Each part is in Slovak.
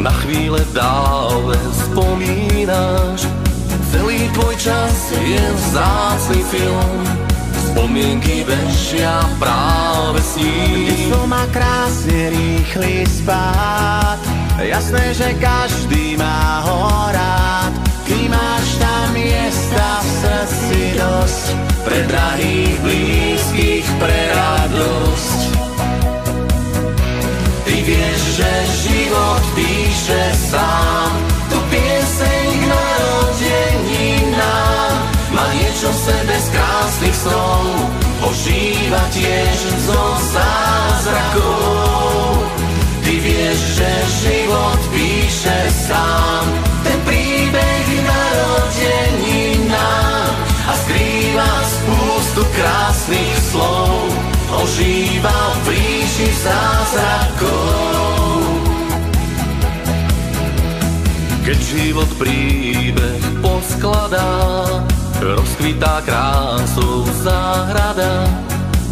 na chvíle dávne spomínaš. Celý tvoj čas je vzácny film, spomienky bežia práve s ním. Detstvo má krásne rýchly spád, jasné, že každý má ho rád. Ty máš tam miesta v srdci dosť, pre drahých blízkych, pre radosť. Ty vieš, že život píše sám, tu pieseň k narodeninám. Má niečo v sebe z krásnych snov, ožíva tiež zo zázrakov. Ty vieš, že život píše sám, ten príbeh k narodeninám a skrýva spústu krásnych slov, ožíva v ríši zázrakov. Keď život príbeh poskladá, rozkvitá krásou záhrada.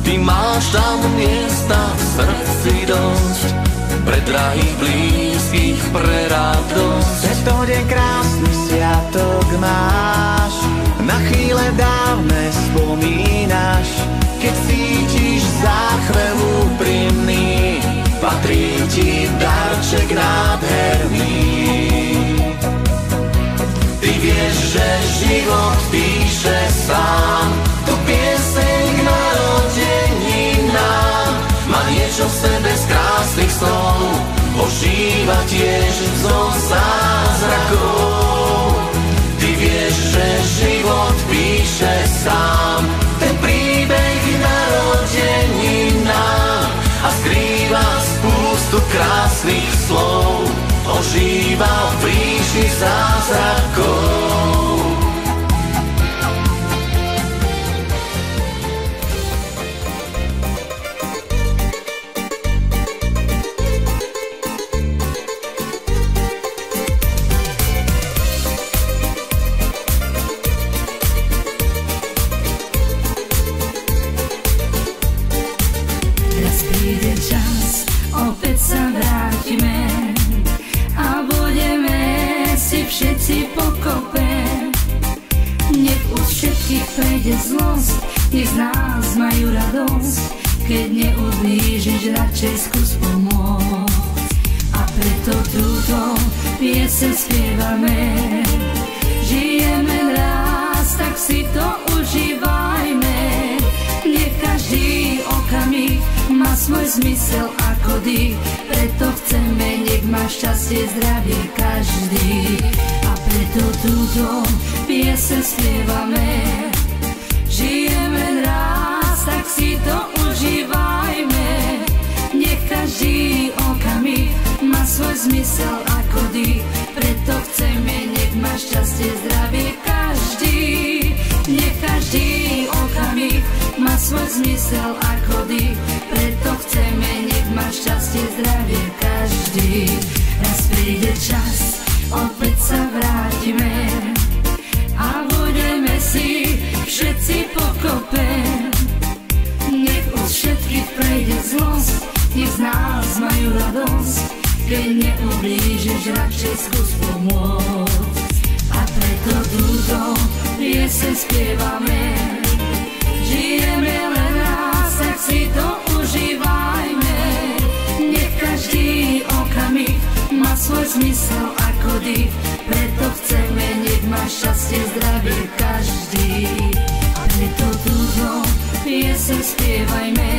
Ty máš tam miesta v srdci dosť, pre drahých blízkych, pre radosť. Tento deň krásny sviatok máš, na chvíle dávne spomínaš. Keď cítiš záchvev úprimný, patrí ti darček nádherný. Ty vieš, že život píše sám, tu pieseň k narodeninám. Má niečo v sebe z krásnych snov, ožíva tiež zo zázrakov. Ty vieš, že život píše sám, ten príbeh k narodeninám a skrýva spústu krásnych slov, ožíva v ríši zázrakov. Prejde zlosť, nech z nás majú radosť, keď neublížiš, radšej skús pomôcť. A preto túto pieseň spievame, žijeme raz, tak si to užívajme. Nech každý okamih má svoj zmysel ako dých, preto chceme, nech má šťastie, zdravie každý. A preto túto pieseň spievame, žijeme raz, tak si to užívajme. Nech každý okamih má svoj zmysel ako dých, preto chceme, nech má šťastie, zdravie každý. Nech každý okamih má svoj zmysel ako dých, preto chceme, nech má šťastie, zdravie každý. Raz príde čas, opäť sa vrátime a budeme si všetci pokope. Nech od všetkých prejde zlosť, nech z nás majú radosť, keď neublížiš, radšej skús pomôcť. A preto túto pieseň spievame, žijeme len raz, tak si to užívajme. Nech každý okamih má svoj zmysel ako dých, preto chceme, nech má šťastie, zdravie každý. A preto túto pieseň spievajme,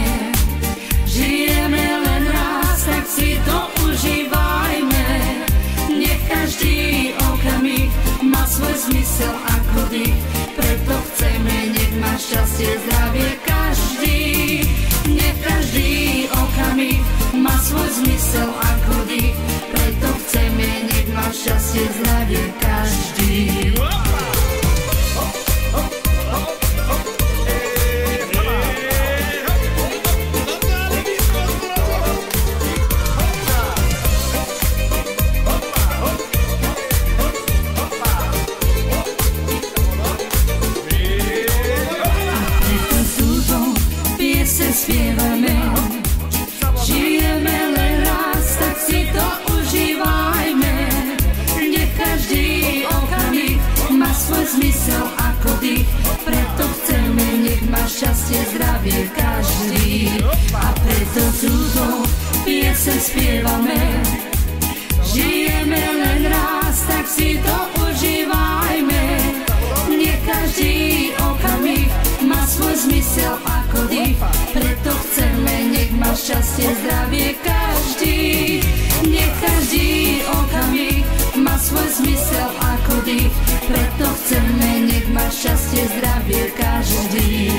žijeme len raz, tak si to užívajme. Nech každý okamih má svoj zmysel ako dých, preto chceme, nech má šťastie, zdravie každý. Nech každý okamih má svoj zmysel ako dých, preto chceme, nech má šťastie, zdravie každý. Spievame, žijeme len raz, tak si to užívajme. šťastie, zdravie každý. A preto túto pieseň spievame. Žijeme len raz, tak si to užívajme. Nech každý okamih má svoj zmysel ako dých. Preto chceme, nech má šťastie, zdravie každý. Nech každý okamih má svoj zmysel ako dých. Preto chceme, nech má šťastie, zdravie každý.